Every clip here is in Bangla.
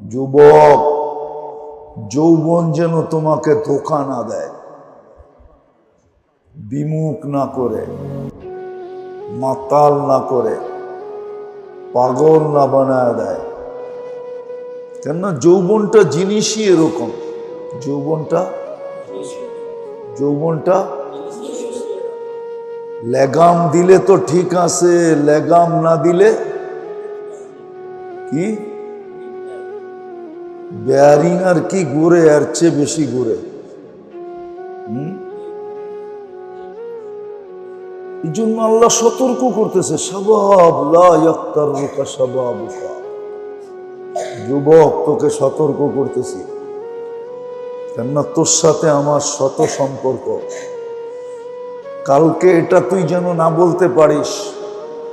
যুবক, যৌবন যেন তোমাকে ধোঁকা না দেয়, বিমুখ না করে, মাতাল না করে, পাগল না বানায় দেয়। কেননা যৌবনটা জিনিসই এরকম। যৌবনটা লেগাম দিলে তো ঠিক আছে, লেগাম না দিলে কি বেয়ারিং আর কি ঘুরে, এর চেয়ে বেশি ঘুরে। এই জন্য আল্লাহ সতর্ক করতেছে, শাবাব লা ইয়াক্তারুকা শাবাবুকা। যুবক, তোকে সতর্ক করতেছি, কেননা তোর সাথে আমার শত সম্পর্ক। কালকে এটা তুই যেন না বলতে পারিস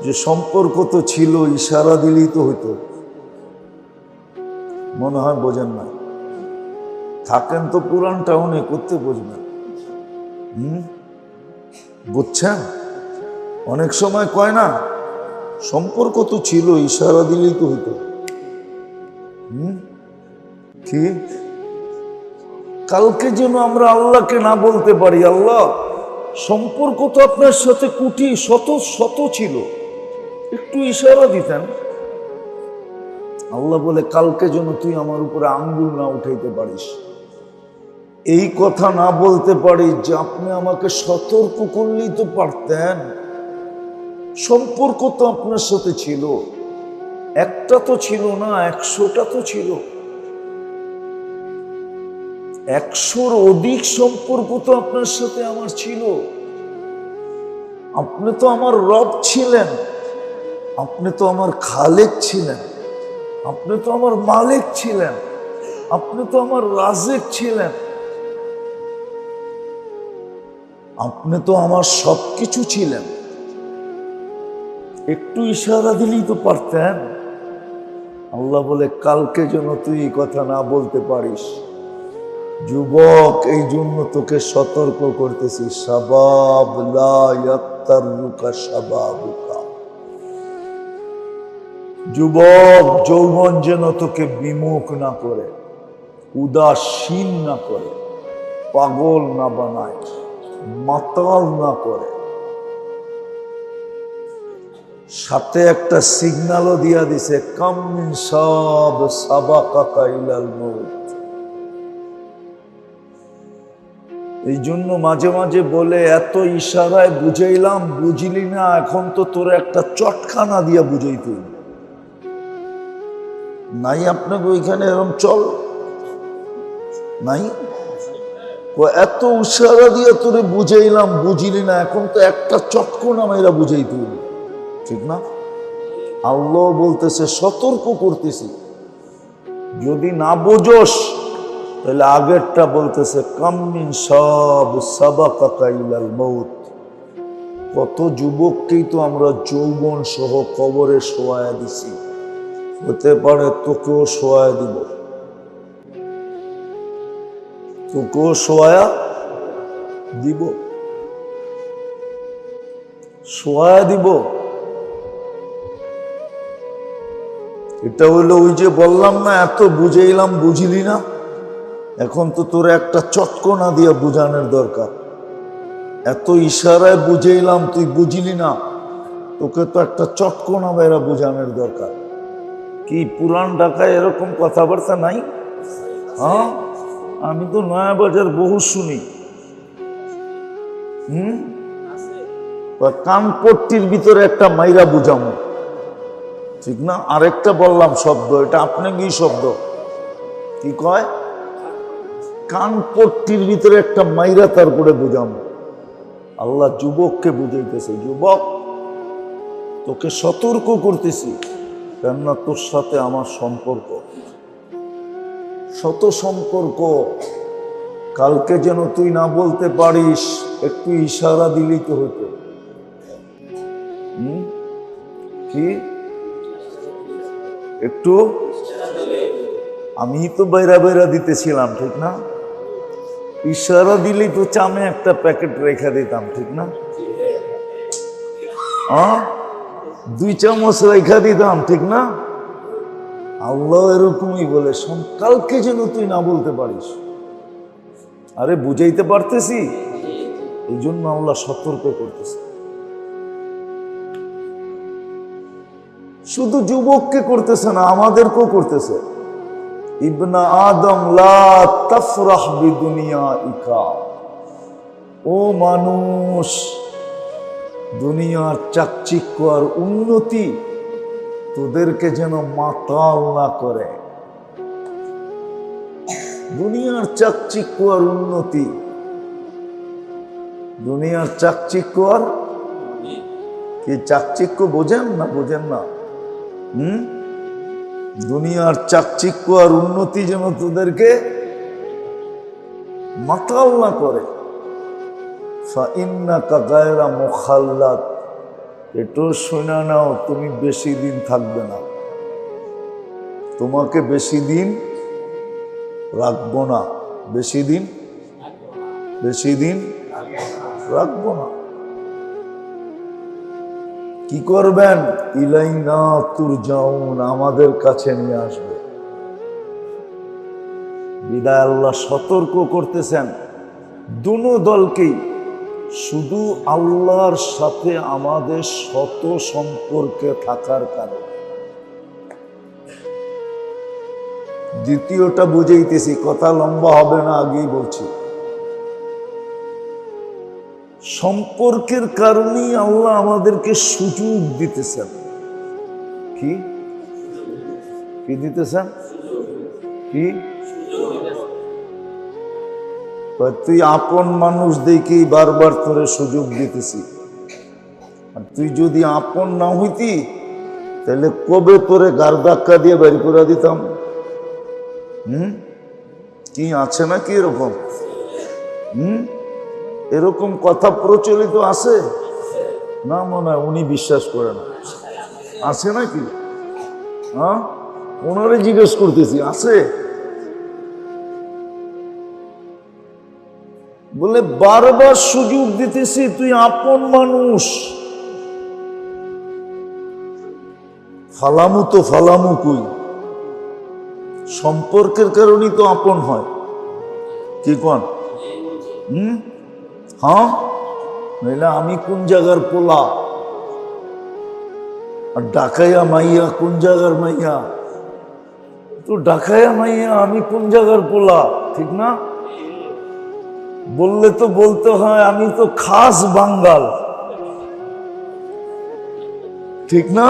যে সম্পর্ক তো ছিল, ইশারা দিলেই তো হইতো। মনে হয় বোঝেন না, থাকেন তো পুরান টাউনে, করতে বুঝবেন। বুঝছেন? অনেক সময় কয় না, সম্পর্ক তো ছিল, ইশারা দিলেই তো হইতো। কি কালকে যেন আমরা আল্লাহকে না বলতে পারি, আল্লাহ সম্পর্ক তো আপনার সাথে কোটি শত শত ছিল, একটু ইশারা দিতেন। আল্লাহ বলে, কালকে যেন তুই আমার উপরে আঙ্গুল না উঠাইতে পারিস, এই কথা না বলতে পারিস যে আপনি আমাকে সতর্ক করলেই তো পারতেন। সম্পর্ক তো আপনার সাথে ছিল, একটা তো ছিল না, 100টা তো ছিল, 100-র অধিক সম্পর্ক তো আপনার সাথে আমার ছিল। আপনি তো আমার রব ছিলেন, আপনি তো আমার খালেক ছিলেন, আপনি তো আমার মালিক ছিলেন, আপনি তো আমার রাজেক ছিলেন, আপনি তো আমার সবকিছু ছিলেন। একটু ইশারা দিলেই তো পারতেন। আল্লাহ বলে, কালকে যেন তুই এই কথা না বলতে পারিস। যুবক, এই জন্য তোকে সতর্ক করতেছি, শাবাব লা ইয়াক্তারুকা শাবাবুকা। যুবক, যৌবন যেন তোকে বিমুখ না করে, উদাসীন না করে, পাগল না বানায়, মাতাল না করে। সাথে একটা সিগন্যালও দিয়া দিছে, কাম মিন শাব সাবাকাকা ইলাল মউত। এই জন্য মাঝে মাঝে বলে, এত ইশারায় বুঝাইলাম, বুঝলি না, এখন তো তোর একটা চটখানা দিয়া বুঝাইতে নাই। আপনাকে ওইখানে এরকম চল নাই, এত ইশারা দিয়া তোরে বুঝাইলাম, বুঝলি না, এখন তো একটা চটকনা মেয়েরা বুঝাইতে হইল, ঠিক না? আল্লাহ বলতেছে, সতর্ক করতেছি, যদি না বোঝোস তাহলে আগেরটা বলতেছে, কামিন সব সাবাকাকা ইলাল মউত। কত যুবককেই তো আমরা যৌবন সহ কবরে শোয়ায়া দিছি, হতে পারে তোকেও শোয়ায়া দিব, তোকেও শোয়ায়া দিব, শোয়ায়া দিব। এটা হইলো ওই যে বললাম না, এত বুঝাইলাম, বুঝলি না, এখন তো তোর একটা চটকনা দিয়া বুঝানোর দরকার। এত ইশারায় বুঝাইলাম, তুই বুঝলি না, তোকে তো একটা চটকনা বেড়া বুঝানোর দরকার। কি পুরান ঢাকায় এরকম কথাবার্তা নাই? হ্যাঁ, আমি তো নয়া বাজার বহু শুনি। কানপট্টির ভিতরে একটা মাইরা বুঝামো, ঠিক না? আরেকটা বললাম শব্দ, এটা আপনি কি শব্দ কি কয়? কানপট্টির ভিতরে একটা মাইরা তারপরে বুঝামো। আল্লাহ যুবককে বুঝাইতেছে, যুবক, তোকে সতর্ক করতেছি, কেননা তোর সাথে আমার সম্পর্ক, শত সম্পর্ক। কালকে যেন তুই না বলতে পারিস, একটু ইশারা দিলেই তো হতো। কি একটু, আমি তো বাইরা বাইরা দিতেছিলাম, ঠিক না? ইশারা দিলেই তো চামে একটা প্যাকেট রেখে দিতাম, ঠিক না? 2 চামচ রেখা দিতাম, ঠিক না? আল্লাহ এরকমই বলে, কালকে যেন তুই না বলতে পারিস। আরে বুঝাইতে পারতেছি, এই জন্য আল্লাহ সতর্ক করতেছে। শুধু যুবককে করতেছে না, আমাদেরকেও করতেছে। ইবনা আদম লা তাফরাহ বিদুনিয়াইকা, ও মানুষ, দুনিয়ার চাকচিক্য আর উন্নতি তোদেরকে যেন মাতাল না করে। দুনিয়ার চাকচিক্য আর উন্নতি, দুনিয়ার চাকচিক্য আর কি, চাকচিক্য বোঝেন না? বোঝেন না? দুনিয়ার চাকচিক্য আর উন্নতি যেন তোদেরকে মাতাল না করে। ফাইন্নাকা গায়রা মুখাল্লাদ, এটাও শুনে নাও, তুমি বেশি দিন থাকবে না, তোমাকে বেশি দিন রাখবো না, বেশি দিন রাখবো না। কি করবেন? ইলাইনা তুরজাউন, আমাদের কাছে নিয়ে আসবে। বিদায় আল্লাহ সতর্ক করতেছেন দুনো দলকেই, শুধু আল্লাহর সাথে আমাদের শত সম্পর্কে থাকার কারণে। দ্বিতীয়টা বুঝাইতেছি, কথা লম্বা হবে না, আগেই বলছি। সম্পর্কের কারণেই আল্লাহ আমাদেরকে সুযোগ দিতেছেন। কি কি দিতেছেন? কি? তুই আপন মানুষ দেখেই বারবার তোরে সুযোগ দিতেছি, আর তুই যদি আপন না হইতি তাহলে কবে তোরে গাড় ধাক্কা দিয়ে বের করে দিতাম। কি আছে না কি এরকম? এরকম কথা প্রচলিত আছে না? মনে হয় উনি বিশ্বাস করে না। আছে নাকি? হ্যাঁ, ওনারে জিজ্ঞেস করতেছি, আছে? বলে বারবার সুযোগ দিতেছি, তুই আপন মানুষ। ফালামু তো ফালামু কই, সম্পর্কের কারণেই তো আপন হয়। কি কোন? হ্যাঁ, নইলে আমি কোন জায়গার পোলা, আর ডাকাইয়া মাইয়া কোন জায়গার মাইয়া, তো ডাকাইয়া মাইয়া আমি কোন জায়গার পোলা, ঠিক না? বললে তো বলতে হয় আমি তো খাস বাঙ্গাল, ঠিক না?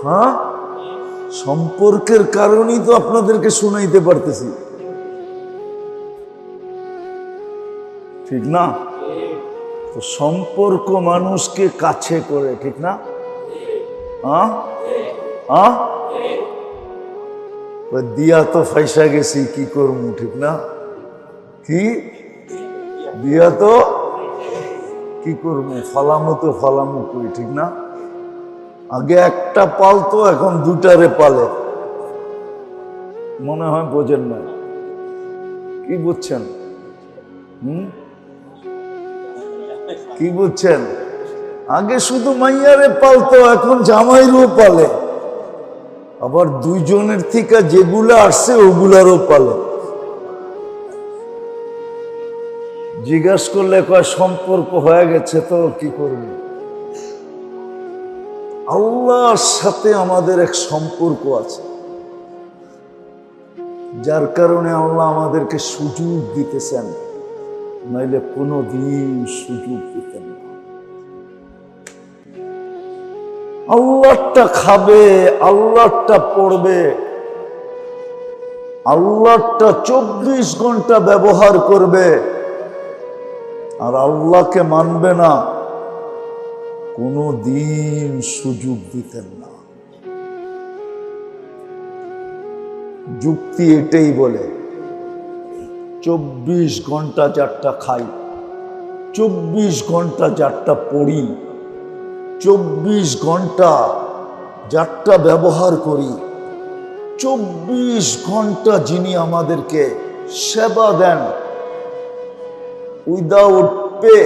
হ্যাঁ, সম্পর্কের কারণেই তো আপনাদেরকে শুনাইতে পারতেছি, ঠিক না? তো সম্পর্ক মানুষকে কাছে করে, ঠিক না? দিয়া তো ফাইসা গেছি, কি করবো, ঠিক না? কি দিয়া তো কি করবো, ফালামু তো ফালামু কই, ঠিক না? আগে একটা পালতো, এখন দুটারে পালে। মনে হয় বোঝেন না। কি বুঝছেন? কি বুঝছেন? আগে শুধু মাইয়ারে পালতো, এখন জামাইরও পালে, আবার দুইজনের থেকে যেগুলো আসছে ওগুলারও পালে। জিজ্ঞাসা করলে কয় সম্পর্ক হয়ে গেছে, তো কি করব? আল্লাহর সাথে আমাদের এক সম্পর্ক আছে, যার কারণে আল্লাহ আমাদেরকে সুযোগ দিতেছেন, নইলে কোনোদিন সুযোগ দিতেন না। আল্লাহটা খাবে, আল্লাহটা পড়বে, আল্লাহটা 24 ঘন্টা ব্যবহার করবে, আর আল্লাহকে মানবে না, কোনো দিন সুযোগ দিতেন না। যুক্তি এটাই বলে, 24 ঘন্টা যারটা খাই, 24 ঘন্টা যারটা পড়ি, 24 ঘন্টা যারটা ব্যবহার করি, 24 ঘন্টা যিনি আমাদেরকে সেবা দেন, উইদাউট পে,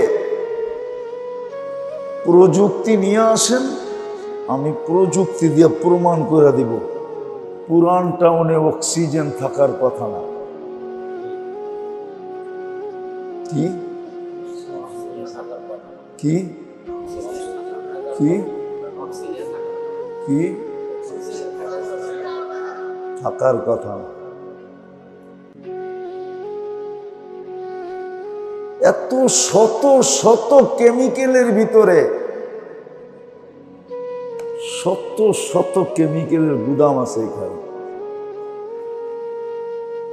প্রযুক্তি নিয়ে আসেন, আমি প্রযুক্তি দিয়ে প্রমাণ করে দিব পুরান টাউনে অক্সিজেন থাকার কথা না। কি কি কি কি থাকার কথা না। এত শত শত কেমিক্যালের ভিতরে, শত শত কেমিক্যালের গুদাম আছে এখানে,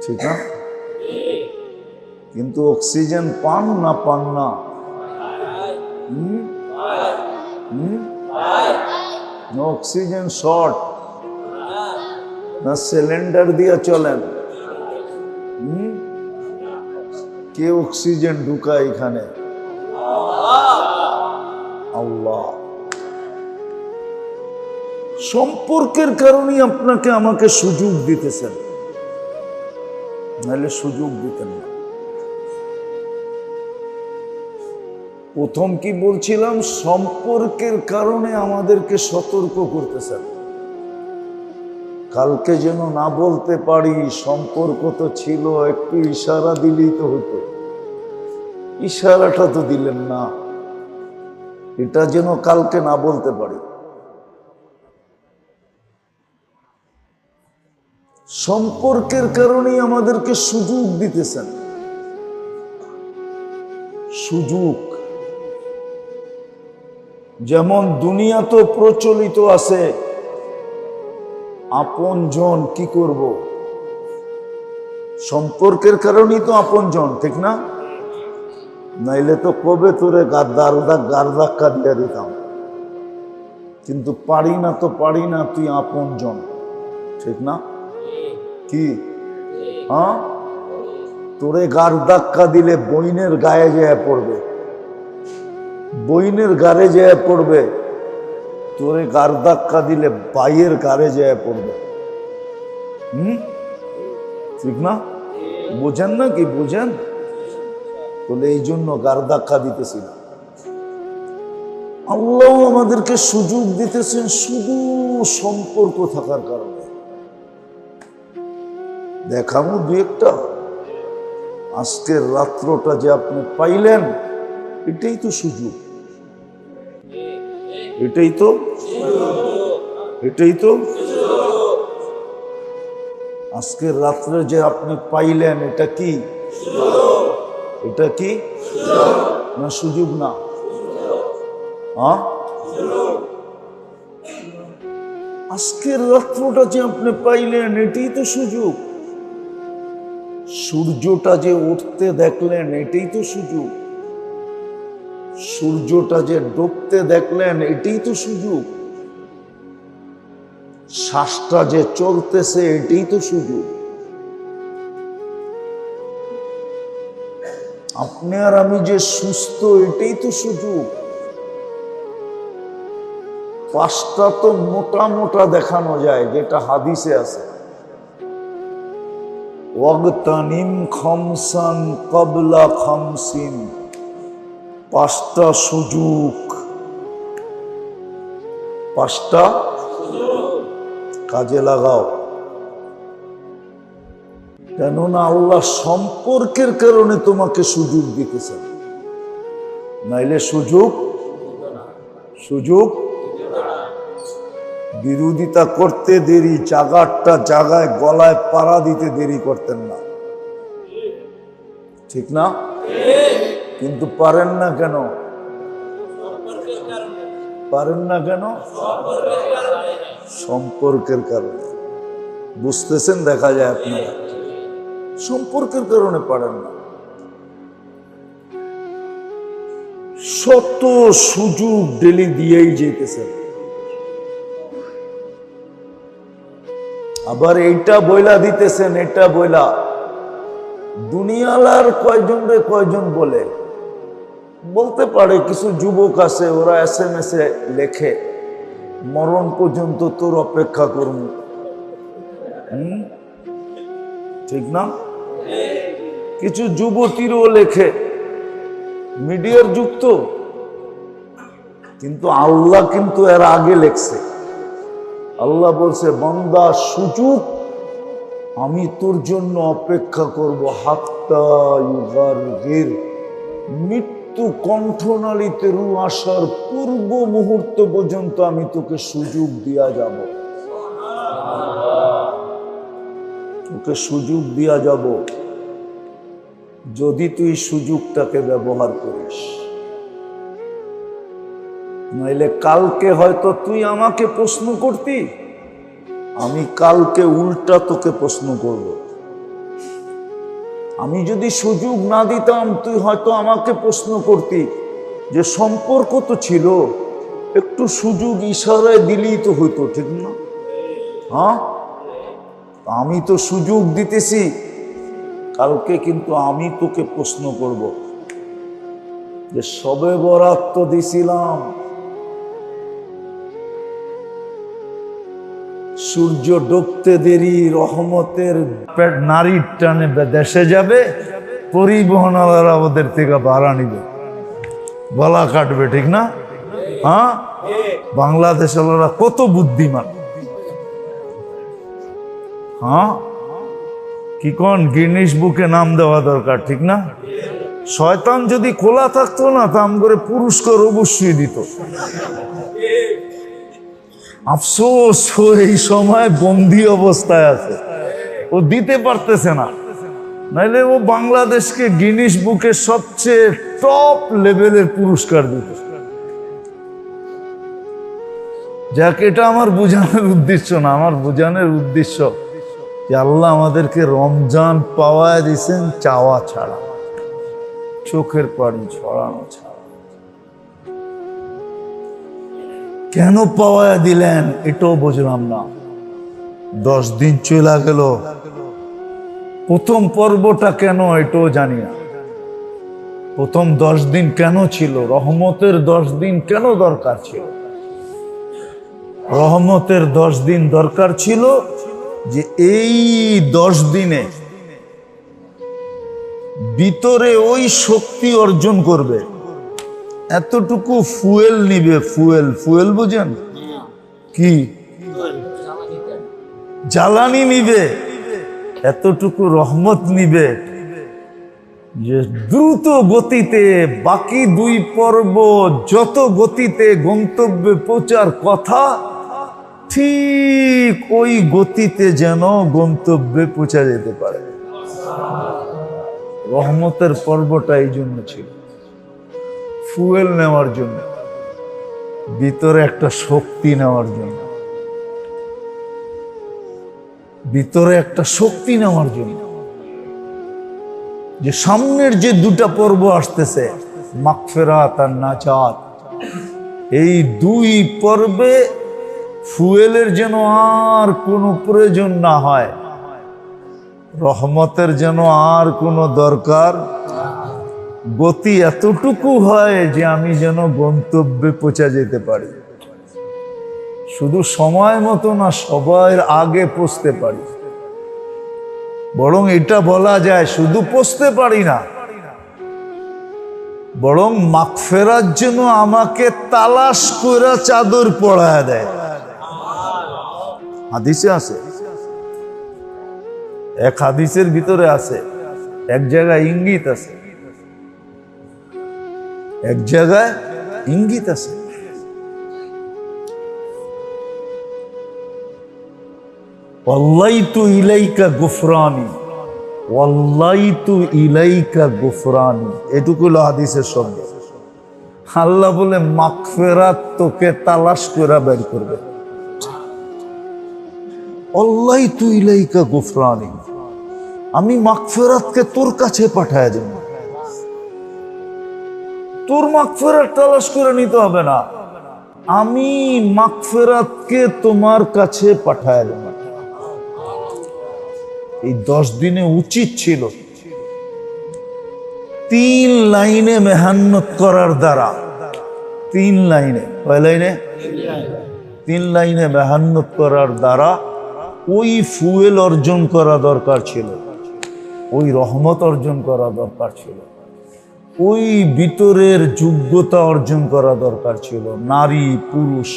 ঠিক না? কিন্তু অক্সিজেন পান না পান না? অক্সিজেন শর্ট না সিলিন্ডার দিয়ে চলেন? কে অক্সিজেন ঢুকায় এখানে? আল্লাহ। সম্পর্কের কারণেই আপনাকে আমাকে সুযোগ দিতেছেন, নাহলে সুযোগ দিতেন না। প্রথম কি বলছিলাম? সম্পর্কের কারণে আমাদেরকে সতর্ক করতেছেন। কালকে যেন না বলতে পারি সম্পর্ক তো ছিল, একটু ইশারা দিলেই তো হতো। ইশারাটা তো দিলেন না, এটা যেন কালকে না বলতে পারি। সম্পর্কের কারণেই আমাদেরকে সুযোগ দিতেছেন। সুযোগ যেমন দুনিয়া তো প্রচলিত আছে, আপনজন কি করব? সম্পর্কের কারণেই তো আপনজন, ঠিক না? নাইলে তো কবে তোরে গার ধাক্কা দিয়ে দিতাম। কিন্তু পারি না তো পারি না, তুই আপনজন, ঠিক না? কি হ্যাঁ, তোরে গার ধাক্কা দিলে বইনের গায়ে যেয়ে পড়বে, বইনের গাড়ে যেয়ে পড়বে। তোরে গার ধাক্কা দিলে বাইয়ের গাড়ে যেয়ে পড়বে। ঠিক না? বুঝেন না কি? বুঝেন? বলে এই জন্য গার ধাক্কা দিতেছিল। আল্লাহ আমাদেরকে সুযোগ দিতেছেন শুধু সম্পর্ক থাকার কারণে। দেখাবো দু একটা। আজকের রাত্রটা যে আপনি পাইলেন, এটাই তো সুযোগ, এটাই তো, এটাই তো। আজকের রাত্রে যে আপনি পাইলেন, এটা কি? এটা কি না সুযোগ না? হ্যাঁ, আজকের রাত্রটা যে আপনি পাইলেন, এটাই তো সুযোগ। সূর্যটা যে উঠতে দেখলেন, এটাই তো সুযোগ। সূর্যটা যে ডুবতে দেখলেন, এটাই তো সুযোগ। শ্বাসটা যে চলতেছে, এটাই তো সুযোগ। আপনি আর আমি যে সুস্থ, এটাই তো সুযোগ। পাঁচটা তো মোটা মোটা দেখানো যায়, যেটা হাদিসে আছে, ওয়াগতানিম খামসান ক্বাবলা খামসিন। পাঁচটা সুযোগ, পাঁচটা কাজে লাগাও। কেননা আল্লাহ সম্পর্কের কারণে তোমাকে সুযোগ দিতেছেন, নাইলে সুযোগ বিরোধিতা করতে দেরি, জাগারটা জাগায় গলায় পাড়া দিতে দেরি করতেন না, ঠিক না? কিন্তু পারেন না কেন? পারেন না কেন? সম্পর্কের কারণে। বুঝতেছেন? দেখা যায় আপনারা সম্পর্কের কারণে পারেন না। শত সুযোগ ডেলি দিয়েই যেতেছেন। আবার এইটা বইলা দিতেছেন, এটা বইলা। দুনিয়ালার কয়জন রে কয়জন বলে? বলতে পারে কিছু যুবক আছে, ওরা SMS এ লেখে, মরণ পর্যন্ত তোর অপেক্ষা করব। ঠিক না? কিছু যুবতীরও লেখে, মিডিয়ার যুক্ত, কিন্তু আল্লাহ কিন্তু এর আগে লেখছে। আল্লাহ বলছে, বান্দা সুযোগ আমি তোর জন্য অপেক্ষা করব, হাত্তা ইউগারগির, মৃত্যু কণ্ঠনালীতে রু আসার পূর্ব মুহূর্ত পর্যন্ত আমি তোকে সুযোগ দিয়া যাব, তোকে সুযোগ দিয়া যাব, যদি তুই সুযোগটাকে ব্যবহার করিস। নইলে কালকে হয়তো তুই আমাকে প্রশ্ন করতি, আমি কালকে উল্টা তোকে প্রশ্ন করব। আমি যদি সুযোগ না দিতাম, তুই হয়তো আমাকে প্রশ্ন করতি যে সম্পর্ক তো ছিল, একটু সুযোগ ইশারায় দিলেই তো হইতো, ঠিক না? হ্যাঁ, আমি তো সুযোগ দিতেছি, কালকে কিন্তু আমি তোকে প্রশ্ন করব যে সবে বরাত তো দিছিলাম, সূর্য ডুবতে দেরি, রহমতের নারীর টানে দেশে যাবে, পরিবহনওয়ালারা ওদের থেকে ভাড়া নিবে, গলা কাটবে, ঠিক না? হ্যাঁ, বাংলাদেশের কত বুদ্ধিমান। হ্যাঁ, কি কোন গিনিস বুকে নাম দেওয়া দরকার, ঠিক না? শয়তান যদি খোলা থাকতো না, তা করে পুরস্কার অবশ্যই দিত। আফসোস, ও এই সময় বন্দি অবস্থায় আছে, ও দিতে পারতেছে না, নাইলে ও বাংলাদেশকে গিনিস বুকে সবচেয়ে টপ লেভেলের পুরস্কার দিত। যাক, এটা আমার বোঝানোর উদ্দেশ্য না, আমার বোঝানোর উদ্দেশ্য যে আল্লাহ আমাদেরকে রমজান পাওয়া দিয়েছেন চাওয়া ছাড়া, চোখের পানি ছড়ানো ছাড়া। কেন পাওয়া দিলেন এটাও বুঝলাম না। 10 দিন চলে গেল, প্রথম পর্বটা কেন এটাও জানি না। প্রথম 10 দিন কেন ছিল? রহমতের 10 দিন কেন দরকার ছিল? রহমতের 10 দিন দরকার ছিল যে এই 10 দিনে ভিতরে ওই শক্তি অর্জন করবে, এতটুকু ফুয়েল নিবে। ফুয়েল, ফুয়েল বুঝেন কি? জ্বালানি নিবে, এতটুকু রহমত নিবে যে দ্রুত গতিতে বাকি 2 পর্ব যত গতিতে গন্তব্যে পৌঁছার কথা, ঠিক ওই গতিতে যেন গন্তব্যে পৌঁছা যেতে পারে। রহমতের পর্বটা এই জন্য ছিল, ফুয়েল নেওয়ার জন্য, ভিতরে একটা শক্তি নেওয়ার জন্য, ভিতরে একটা শক্তি নেওয়ার জন্য, যে সামনের যে 2টা পর্ব আসতেছে, মাগফিরাত আর নাজাত, এই 2 পর্বে ফুয়েলের যেন আর কোনো প্রয়োজন না হয়, রহমতের যেন আর কোনো দরকার, গতি এতটুকু হয় যে আমি যেন গন্তব্যে পৌঁছা যেতে পারি। শুধু সময় মতো না, সবার আগে পৌঁছতে পারি। বরং এটা বলা যায় শুধু পৌঁছতে পারি না, বরং মাগফিরাত যেন আমাকে তালাশ করে চাদর পরায় দেয়। হাদিসে আছে, এক হাদিসের ভিতরে আছে, এক জায়গায় ইঙ্গিত আছে, এক জায়গায় ইঙ্গিত আছে। ওয়াল্লাইতু ইলাইকা গুফরানি, ওয়াল্লাইতু ইলাইকা গুফরানি, এটুকু হলো হাদিসের শব্দ। আল্লাহ বলে মাগফিরাত তোকে তালাশ করে বের করবে। ওয়াল্লাইতু ইলাইকা গুফরানি, আমি মাগফিরাতকে তোর কাছে পাঠায় দেব। তোর মাগফিরাত তালাশ করে নিতে হবে না, আমি মাগফিরাতকে তোমার কাছে পাঠায় দেব। এই 10 দিনে উচিত ছিল 3 লাইনে মেহনত করার দ্বারা, 3 লাইনে, কয় লাইনে? 3 লাইনে মেহনত করার দ্বারা ওই ফুয়েল অর্জন করা দরকার ছিল, ওই রহমত অর্জন করা দরকার ছিল, ওই ভিতরের যোগ্যতা অর্জন করা দরকার ছিল। নারী পুরুষ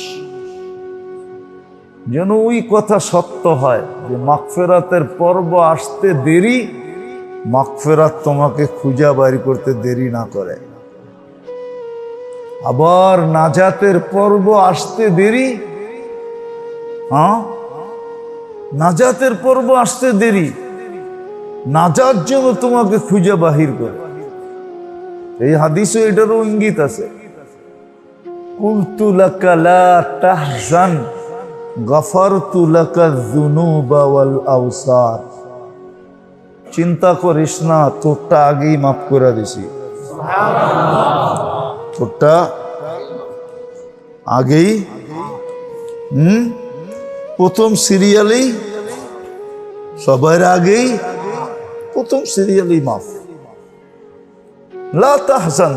যেন ওই কথা সত্য হয় যে মাগফিরাতের পর্ব আসতে দেরি, মাগফিরাত তোমাকে খুঁজা বাড়ি করতে দেরি না করে। আবার নাজাতের পর্ব আসতে দেরি, হ্যাঁ, নাজাতের পর্ব আসতে দেরি, নাজাত যেন তোমাকে খুঁজে বাহির করে। এই হাদিসে এটারও ইঙ্গিত আছে। কুলতু লাকা লা তাহজান গাফারতু লাকা যুনুবা ওয়াল আওসার। চিন্তা করিস না, তোরটা আগেই মাফ করে দিছি। তোরটা আগেই, প্রথম সিরিয়ালেই, সবার আগেই প্রথম সিরিয়ালেই মাফ। লা তাহজান,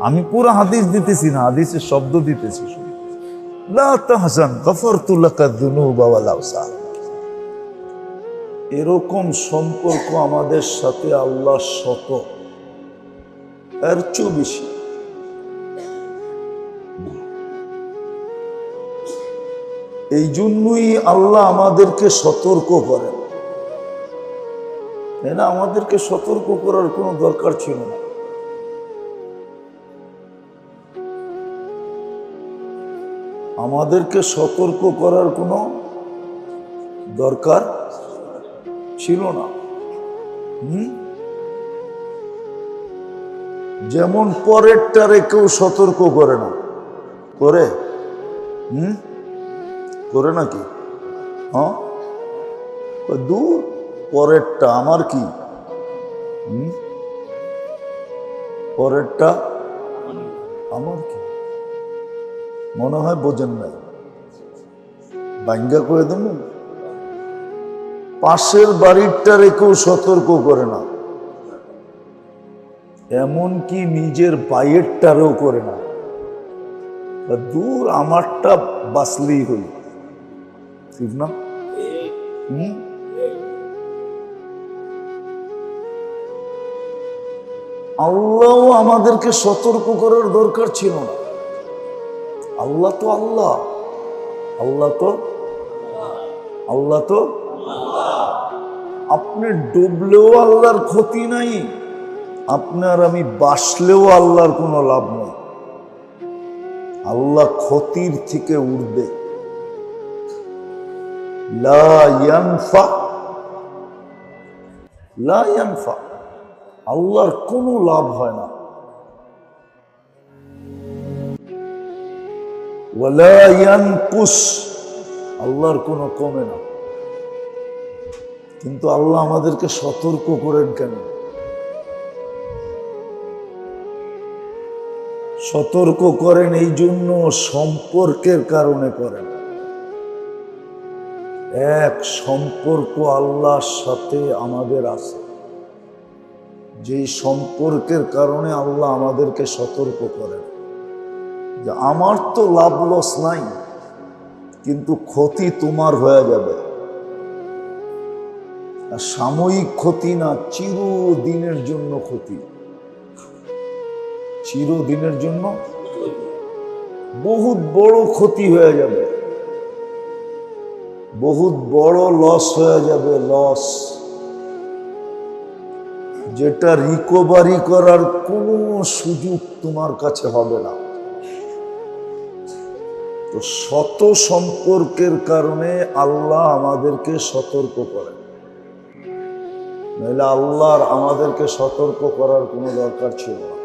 আমি পুরো হাদিস দিতেছি না, হাদিসের শব্দ দিতেছি। লা তাহজান গাফারতু লাকা যুনুবা ওয়াল আওসার। এরকম সম্পর্ক আমাদের সাথে আল্লাহ শত, এর চেয়ে বেশি। এই জন্যই আল্লাহ আমাদেরকে সতর্ক করেন। না, আমাদেরকে সতর্ক করার কোনো দরকার ছিল না। আমাদেরকে সতর্ক করার কোনো দরকার ছিল না। যেমন পরেরটারে কেউ সতর্ক করে না, করে করে নাকি? হ্যাঁ, দূর, পরেরটা আমার কি, পরেরটা আমার কি, মনে হয় বোঝেন নাই। বাঙ্গা করে দেব, পাশের বাড়িরটারে কেউ সতর্ক করে না, এমনকি নিজের বাইরেরটারেও করে না। দূর, আমারটা বাঁচলেই হই, ঠিক না? আল্লাহ আমাদেরকে সতর্ক করার দরকার ছিল না। আল্লাহ তো আল্লাহ, আল্লাহ তো আপনি ডুবলেও আল্লাহর ক্ষতি নাই, আপনার আমি বাসলেও আল্লাহর কোনো লাভ নেই। আল্লাহ ক্ষতির থেকে উঠবে। লা ইয়ানফা, লা ইয়ানফা, আল্লাহর কোনো লাভ হয় না। ওয়ালা ইয়ানকুস, আল্লাহর কোনো কমে না। কিন্তু আল্লাহ আমাদেরকে সতর্ক করেন কেন? সতর্ক করেন এই জন্য, সম্পর্কের কারণে করেন। এক সম্পর্ক আল্লাহর সাথে আমাদের আছে, যেই সম্পর্কের কারণে আল্লাহ আমাদেরকে সতর্ক করেন যে আমার তো লাভ লস নাই, কিন্তু ক্ষতি তোমার হয়ে যাবে। সাময়িক ক্ষতি না, চিরদিনের জন্য ক্ষতি, চিরদিনের জন্য বহুত বড় ক্ষতি হয়ে যাবে, বহুত বড় লস হয়ে যাবে, লস, যেটা রিকভারি করার কোনো সুযোগ তোমার কাছে হবে না। তো শত সম্পর্কের কারণে আল্লাহ আমাদেরকে সতর্ক করেন, নইলে আল্লাহর আমাদেরকে সতর্ক করার কোনো দরকার ছিল না।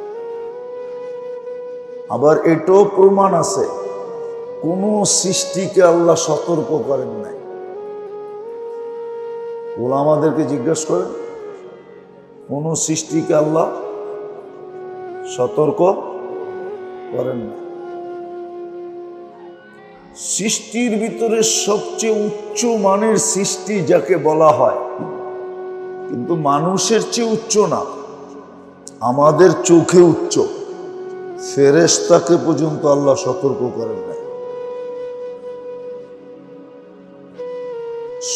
আবার এটাও প্রমাণ আছে, কোন সৃষ্টিকে আল্লাহ সতর্ক করেন নাই। ওলামাদেরকে জিজ্ঞেস করেন, কোন সৃষ্টিকে আল্লাহ সতর্ক করেন না। সৃষ্টির ভিতরে সবচেয়ে উচ্চ মানের সৃষ্টি যাকে বলা হয়, কিন্তু মানুষের চেয়ে উচ্চ না, আমাদের চোখে উচ্চ, ফেরেশতাকে পর্যন্ত আল্লাহ সতর্ক করেন নাই।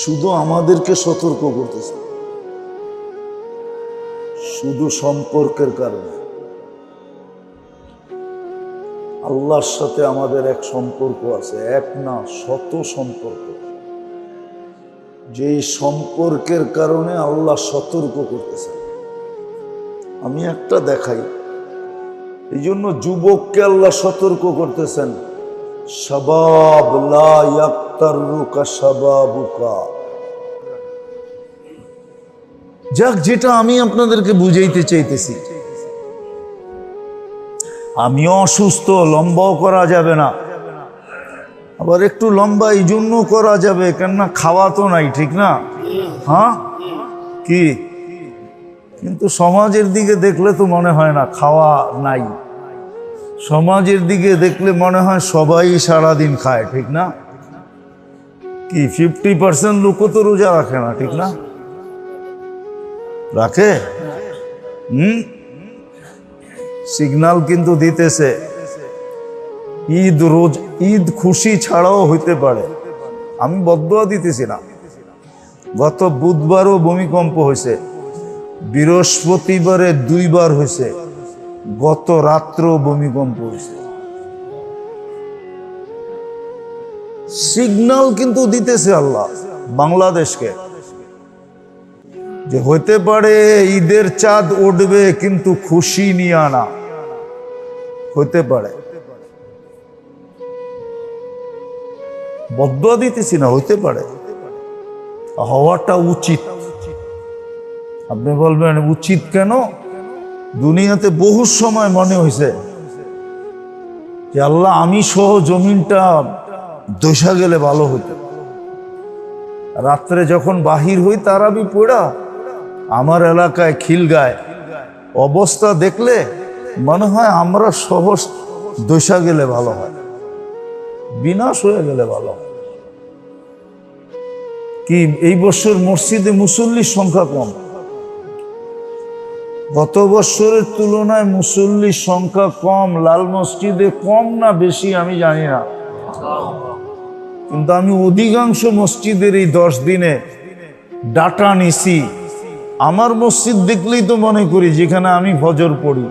শুধু আমাদেরকে সতর্ক করতেছে, শুধু সম্পর্কের কারণে। আল্লাহর সাথে আমাদের এক সম্পর্ক আছে, এক না শত সম্পর্ক, যেই সম্পর্কের কারণে আল্লাহ সতর্ক করতেছেন। আমি একটা দেখাই, এই জন্য যুবককে আল্লাহ সতর্ক করতেছেন, শাবাব লা ইয়াক্তারুকা শাবাবুকা। যাক, যেটা আমি আপনাদেরকে বুঝাইতে চাইতেছি, আমিও অসুস্থ, লম্বাও করা যাবে না, আবার একটু লম্বা এই জন্য করা যাবে, কেননা খাওয়া তো নাই, ঠিক না? হ্যাঁ কি, কিন্তু সমাজের দিকে দেখলে তো মনে হয় না খাওয়া নাই, সমাজের দিকে দেখলে মনে হয় সবাই সারাদিন খায়, ঠিক না? কি 50% লোকও তো রোজা রাখে না, ঠিক না? রাখে? সিগনাল কিন্তু দিতেছে ঈদ খুশি ছাড়াও হইতে পারে। আমি বদদুয়া দিতেছি না। গত বুধবারও ভূমিকম্প হয়েছে, বৃহস্পতিবারে 2 বার হয়েছে, গত রাত্রেও ভূমিকম্প হয়েছে। সিগন্যাল কিন্তু দিতেছে আল্লাহ বাংলাদেশকে, যে হইতে পারে ঈদের চাঁদ উঠবে কিন্তু খুশি নিয়ে আনা হইতে পারে। বদদুয়া দিতেছি না, হইতে পারে, হওয়াটা উচিত। আপনি বলবেন উচিত কেন? দুনিয়াতে বহু সময় মনে হয়েছে যে আল্লাহ আমি সহ জমিনটা দোষা গেলে ভালো হতো। রাত্রে যখন বাহির হই তারাবি পড়া, আমার এলাকায় খিলগায় অবস্থা দেখলে মনে হয় আমরা সহ দোষা গেলে ভালো হয়, বিনাশ হয়ে গেলে ভালো হয়। কি এই বছর মসজিদে মুসল্লির সংখ্যা কম, গত বছরের তুলনায় মুসল্লির সংখ্যা কম। লাল মসজিদে কম না বেশি আমি জানি না, কিন্তু আমি অধিকাংশ মসজিদের এই 10 দিনে ডাটা নিছি। আমার মসজিদ দেখলেই তো মনে করি যেখানে আমি ফজর পড়ি,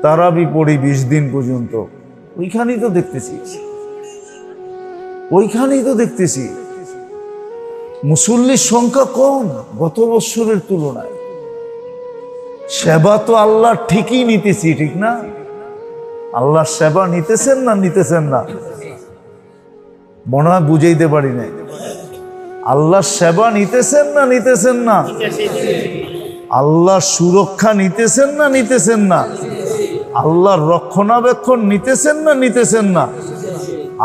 তারাবি পড়ি 20 দিন পর্যন্ত, ওইখানেই তো দেখতেছি মুসল্লির সংখ্যা কম গত বছরের তুলনায়। সেবা তো আল্লাহ ঠিকই নিতেছি, ঠিক না? আল্লাহ সেবা নিতেছেন না? মনে হয় বুঝাইতে পারি না। আল্লাহ সেবা নিতেছেন না? আল্লাহ সুরক্ষা নিতেছেন না? আল্লাহর রক্ষণাবেক্ষণ নিতেছেন না?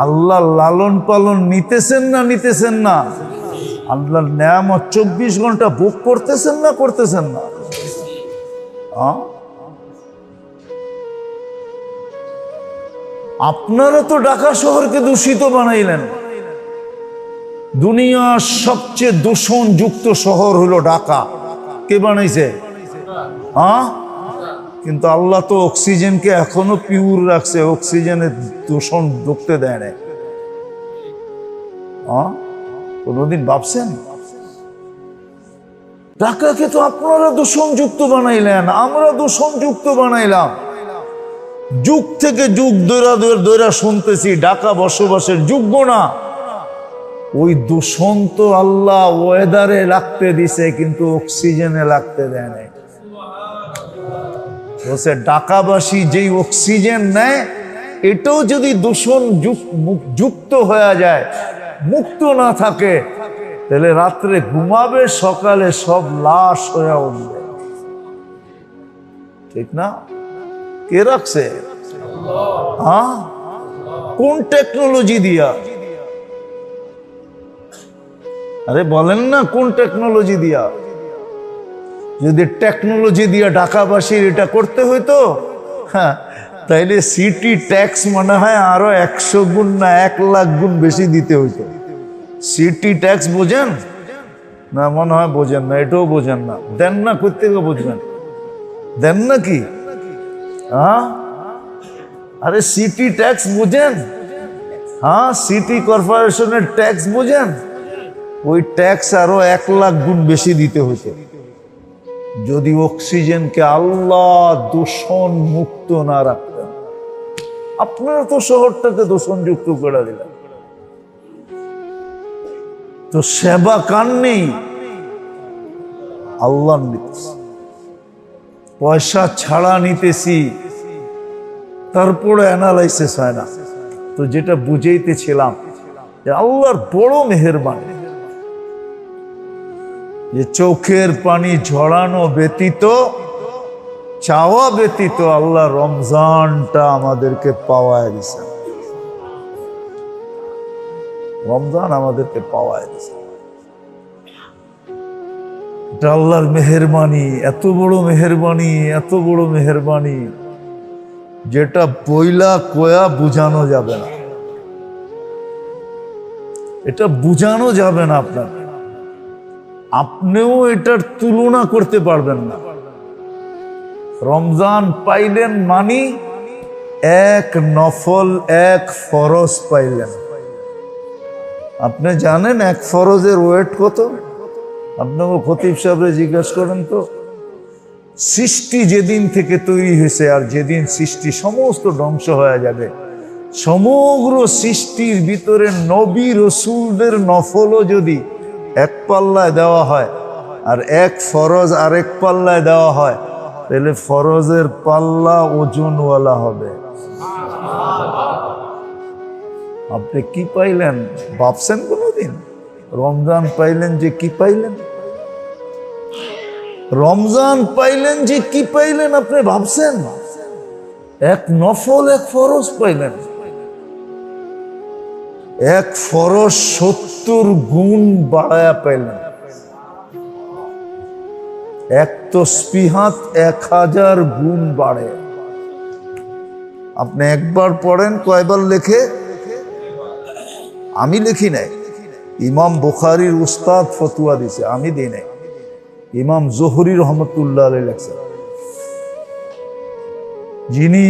আল্লাহ লালন পালন নিতেছেন না? আল্লাহর নেয়ামত 24 ঘন্টা ভোগ করতেছেন না? আপনারা তো ঢাকা শহরকে দূষিত বানাইলেন। দুনিয়ার সবচেয়ে দূষণযুক্ত শহর হলো ঢাকা। কে বানাইছে? কিন্তু আল্লাহ তো অক্সিজেনকে এখনো পিওর রাখছে, অক্সিজেনের দূষণ ঢুকতে দেয় না। কোনদিন ভাবছেন? ঢাকাকে তো আপনারা দূষণযুক্ত বানাইলেন, আমরা দূষণযুক্ত বানাইলাম। যুগ থেকে যুগ দৈরা শুনতেছি ঢাকা বসবাসের যোগ্য না। ওই দূষণ তো আল্লাহ ওয়েদারে লাগতে দিছে, কিন্তু অক্সিজেনে লাগতে দেয় নাই। বলছে ঢাকাবাসী যেই অক্সিজেন নেয়, এটাও যদি দূষণ যুক্ত হয়ে যায়, মুক্ত না থাকে, তাহলে রাত্রে ঘুমাবে, সকালে সব লাশ হয়ে উঠবে, ঠিক না? কে রাখছে? কোন টেকনোলজি দিয়া? আরে বলেন না, কোন টেকনোলজি দিয়া? যদি টেকনোলজি দিয়া ঢাকাবাসীর এটা করতে হইতো, তাইলে সিটি ট্যাক্স মনে হয় আরো 100 গুণ না 1 লাখ গুণ বেশি দিতে হইতো। সিটি ট্যাক্স বোঝেন না? মনে হয় বোঝেন না, এটাও বোঝেন না। দেন না, কোথেকে বুঝবেন? দেন না কি? আরে সিটি ট্যাক্স বোঝেন? সিটি কর্পোরেশনের ট্যাক্স বোঝেন? ওই ট্যাক্স আরো 1 লাখ গুণ বেশি দিতে হতো যদি অক্সিজেনকে আল্লাহ দূষণ মুক্ত না রাখতেন। আপনারা তো শহরটাকে দূষণযুক্ত করে দিলেন। তো সেবা কার নেই? আল্লাহ নিতেছি, পয়সা ছাড়া নিতেছি, তারপরে অ্যানালাইসিস হয় না। তো যেটা বুঝাইতেছিলাম যে আল্লাহর বড় মেহেরবানি, যে চোখের পানি ঝরানো ব্যতীত, চাওয়া ব্যতীত আল্লাহ রমজানটা আমাদেরকে পাওয়ায় দিয়েছেন। রমজান আমাদেরকে পাওয়ায় দিয়েছেন। এটা আল্লাহর মেহেরবানি, এত বড় মেহেরবানি, এত বড় মেহেরবানি, যেটা বইলা কোয়া বুঝানো যাবে না। এটা বুঝানো যাবে না আপনার, আপনিও এটার তুলনা করতে পারবেন না। রমজান পাইলেন মানি এক নফল, এক ফরজ পাইলেন। আপনি জানেন এক ফরজের ওয়েট কত? আপনাকে খতিব সাহেবরে জিজ্ঞাসা করেন তো। সৃষ্টি যেদিন থেকে তৈরি হয়েছে আর যেদিন সৃষ্টি সমস্ত ধ্বংস হয়ে যাবে, সমগ্র সৃষ্টির ভিতরে নবী রসুলদের নফলও যদি এক পাল্লায় দেওয়া হয় আর এক ফরজ আরেক পাল্লায় দেওয়া হয়, তাহলে ফরজের পাল্লা ওজনওয়ালা হবে। আপনি কি পাইলেন ভাবছেন কোনদিন? রমজান পাইলেন যে কি পাইলেন? রমজান পাইলেন যে কি পাইলেন আপনি ভাবছেন? এক নফল, এক ফরজ পাইলেন। এক ফরজ 70 গুণ বাড়ায়া পাইলেন। এক তসবিহাত 1000 গুণ বাড়ে। আপনি একবার পড়েন, কয়বার লেখে? আমি লিখি নাই, ইমাম বুখারীর উস্তাদ ফতুয়া দিছে, আমি দিই নাই। ইমাম জোহরি রহমতুল্লাহ আলাইহি লেখছেন, যিনি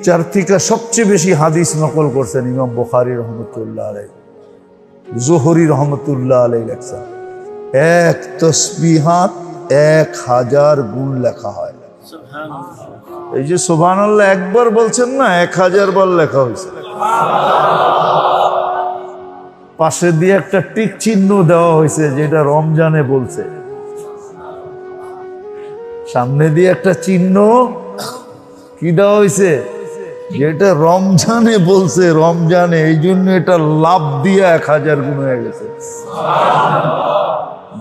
4 থেকে সবচেয়ে বেশি হাদিস নকল করছেন, ইমাম বুখারী রহমতুল্লাহ আলাইহি। জোহরি রহমতুল্লাহ আলাইহি লেখছেন, এক তসবিহাত 1000 গুণ লেখা হয়। এই যে সুবহানাল্লাহ একবার বলছেন না, 1000 বার লেখা হয়েছে। পাশে দিয়ে একটা টিক চিহ্ন দেওয়া হয়েছে, যেটা রমজানে বলছে। সামনে দিয়ে একটা চিহ্ন কি দেওয়া হয়েছে? যেটা রমজানে বলছে, রমজানে, এই জন্য এটা লাভ দিয়ে 1000 গুণ হয়ে গেছে।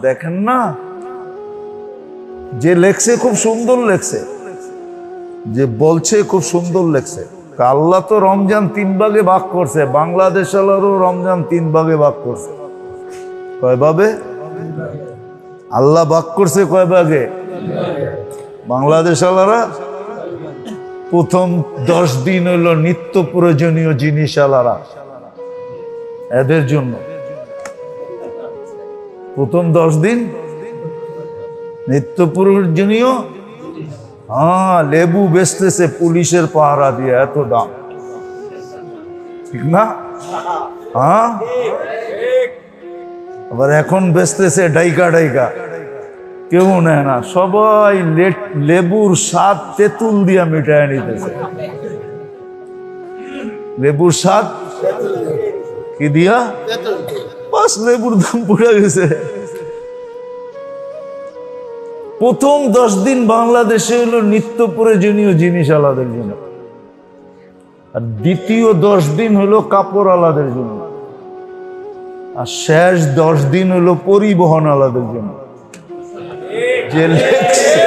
দেখেন না, যে লেখছে খুব সুন্দর লেখছে, যে বলছে খুব সুন্দর লেখছে। আল্লাহ তো রমজান 3 ভাগে ভাগ করছে, বাংলাদেশ আলারও রমজান 3 ভাগে ভাগ করছে। কয় ভাবে আল্লাহ ভাগ করছে? কয় ভাগে? বাংলাদেশ আলারা প্রথম 10 দিন হইল নিত্য প্রয়োজনীয় জিনিস আলারা, এদের জন্য প্রথম 10 দিন নিত্য প্রয়োজনীয়। হ্যাঁ, লেবু বেচতেছে পুলিশের পাহারা দিয়ে, এত দাম, ঠিক না? হ্যাঁ, আবার এখন বেচতেছে ডাইকা ডাইকা, কেউ নেয় না, সবাই লেবুর স্বাদ তেঁতুল দিয়া মিটায় নিতেছে। লেবুর স্বাদ কি দিয়া? বাস, লেবুর দাম পড়ে গেছে। প্রথম 10 দিন বাংলাদেশে হলো নিত্য প্রয়োজনীয় জিনিস আলাদের জন্য, আর দ্বিতীয় 10 দিন হলো কাপড় আলাদের জন্য, আর শেষ 10 দিন হলো পরিবহন আলাদের জন্য। যে লেখছে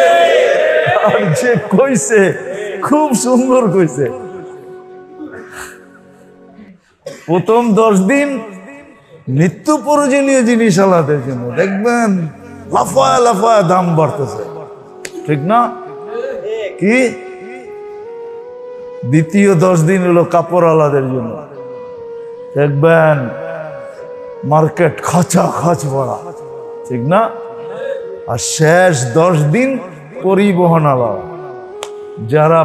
আর যে কইছে খুব সুন্দর কইছে। প্রথম 10 দিন নিত্য প্রয়োজনীয় জিনিস আলাদের জন্য, দেখবেন লাফায় লাফায় দাম বাড়তেছে, ঠিক না? কি দ্বিতীয় 10 দিন হলো কাপড় আলাদের জন্য, দেখবেন মার্কেট খাঁচা খাঁচ ভরা, ঠিক না? আর শেষ 10 দিন পরিবহন আলাদা, যারা